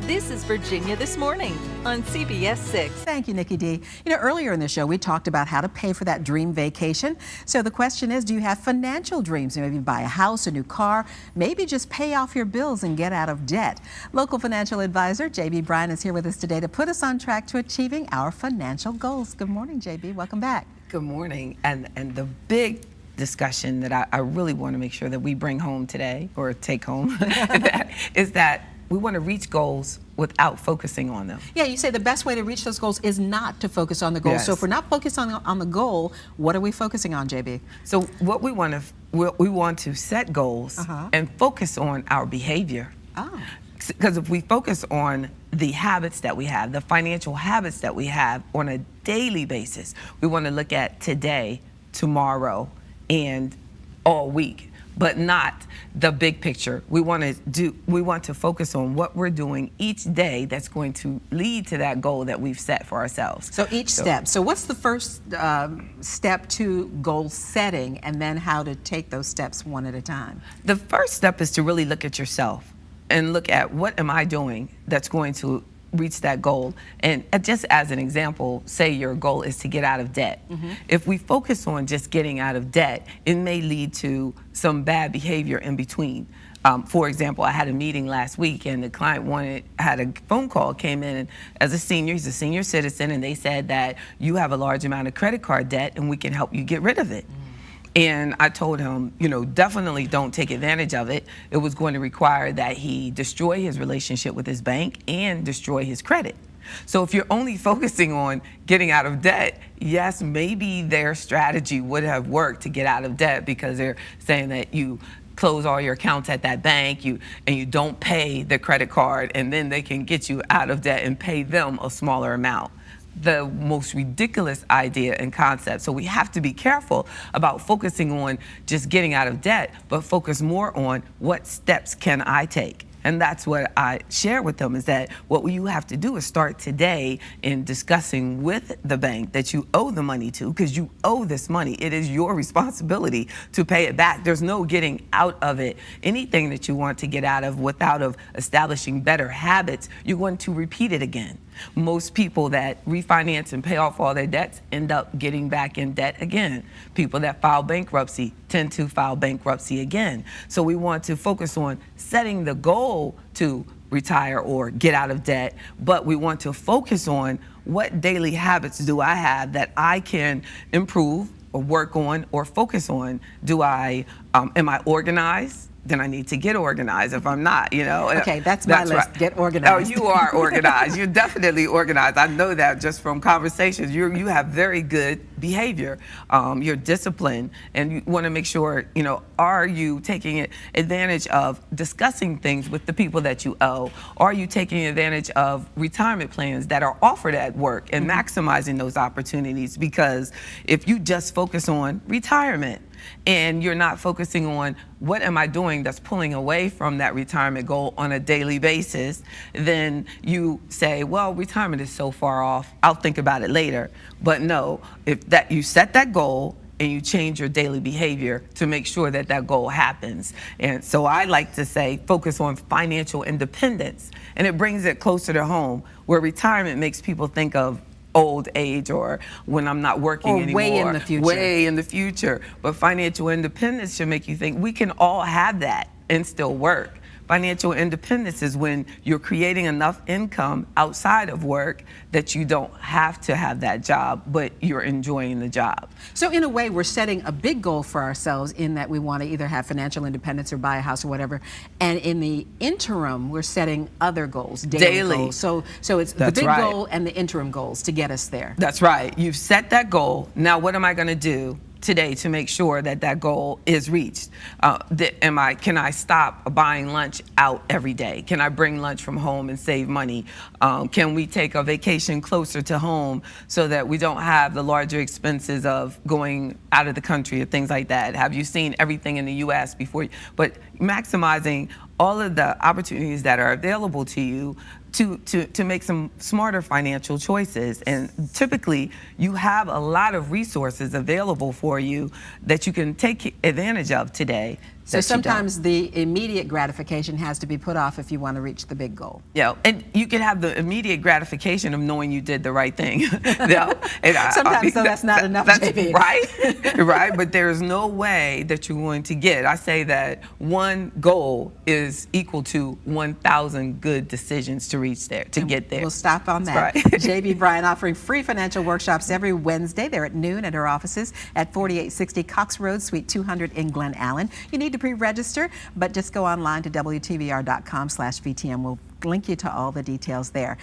This is Virginia This Morning on CBS 6. Thank you, Nikki D. Earlier in the show, we talked about how to pay for that dream vacation. So the question is, do you have financial dreams? Maybe buy a house, a new car, maybe just pay off your bills and get out of debt. Local financial advisor JB Bryan is here with us today to put us on track to achieving our financial goals. Good morning, JB. Welcome back. Good morning. And the big discussion that I really want to make sure that we bring home today, or take home, is that we want to reach goals without focusing on them. Yeah, you say the best way to reach those goals is not to focus on the goal. Yes. So if we're not focused on the goal, what are we focusing on, JB? So what we want to set goals and focus on our behavior. Oh. Because if we focus on the habits that we have, the financial habits that we have on a daily basis, we want to look at today, tomorrow, and all week, but not the big picture. We want to focus on what we're doing each day that's going to lead to that goal that we've set for ourselves. So each step. So what's the first step to goal setting, and then how to take those steps one at a time? The first step is to really look at yourself and look at what am I doing that's going to reach that goal. And just as an example, say your goal is to get out of debt. If we focus on just getting out of debt, it may lead to some bad behavior in between. For example, I had a meeting last week and the client had a phone call, came in, and as a senior, he's a senior citizen, and they said that you have a large amount of credit card debt and we can help you get rid of it. And I told him, definitely don't take advantage of it. It was going to require that he destroy his relationship with his bank and destroy his credit. So if you're only focusing on getting out of debt, yes, maybe their strategy would have worked to get out of debt, because they're saying that you close all your accounts at that bank, and you don't pay the credit card, and then they can get you out of debt and pay them a smaller amount. The most ridiculous idea and concept. So we have to be careful about focusing on just getting out of debt, but focus more on what steps can I take. And that's what I share with them, is that what you have to do is start today in discussing with the bank that you owe the money to, because you owe this money. It is your responsibility to pay it back. There's no getting out of it. Anything that you want to get out of without establishing better habits, you're going to repeat it again. Most people that refinance and pay off all their debts end up getting back in debt again. People that file bankruptcy tend to file bankruptcy again. So we want to focus on setting the goal to retire or get out of debt, but we want to focus on what daily habits do I have that I can improve or work on or focus on. Am I organized? Then I need to get organized if I'm not, Okay, that's my list. Right. Get organized. Oh, you are organized. You're definitely organized. I know that just from conversations. You have very good behavior. You're disciplined, and you want to make sure, are you taking advantage of discussing things with the people that you owe? Are you taking advantage of retirement plans that are offered at work and maximizing those opportunities? Because if you just focus on retirement, and you're not focusing on what am I doing that's pulling away from that retirement goal on a daily basis, then you say, well, retirement is so far off, I'll think about it later. But no, you set that goal and you change your daily behavior to make sure that that goal happens. And so I like to say, focus on financial independence, and it brings it closer to home, where retirement makes people think of old age or when I'm not working anymore. Way in the future. Way in the future. But financial independence should make you think we can all have that and still work. Financial independence is when you're creating enough income outside of work that you don't have to have that job, but you're enjoying the job. So in a way, we're setting a big goal for ourselves in that we want to either have financial independence or buy a house or whatever. And in the interim, we're setting other goals, daily goals. So it's the big goal and the interim goals to get us there. That's right. You've set that goal. Now, what am I going to do today to make sure that that goal is reached? Can I stop buying lunch out every day? Can I bring lunch from home and save money? Can we take a vacation closer to home so that we don't have the larger expenses of going out of the country or things like that? Have you seen everything in the U.S. before? But maximizing all of the opportunities that are available to you to make some smarter financial choices. And typically, you have a lot of resources available for you that you can take advantage of today. So sometimes the immediate gratification has to be put off if you want to reach the big goal. Yeah, and you can have the immediate gratification of knowing you did the right thing. Sometimes, though, that's not enough, JB. Right, right. But there's no way that you're going to get. I say that one goal is equal to 1,000 good decisions to reach there, to get there. We'll stop on that. Right. JB Bryan offering free financial workshops every Wednesday. They're at noon at her offices at 4860 Cox Road, Suite 200 in Glen Allen. You need to pre-register, but just go online to WTVR.com/VTM. We'll link you to all the details there.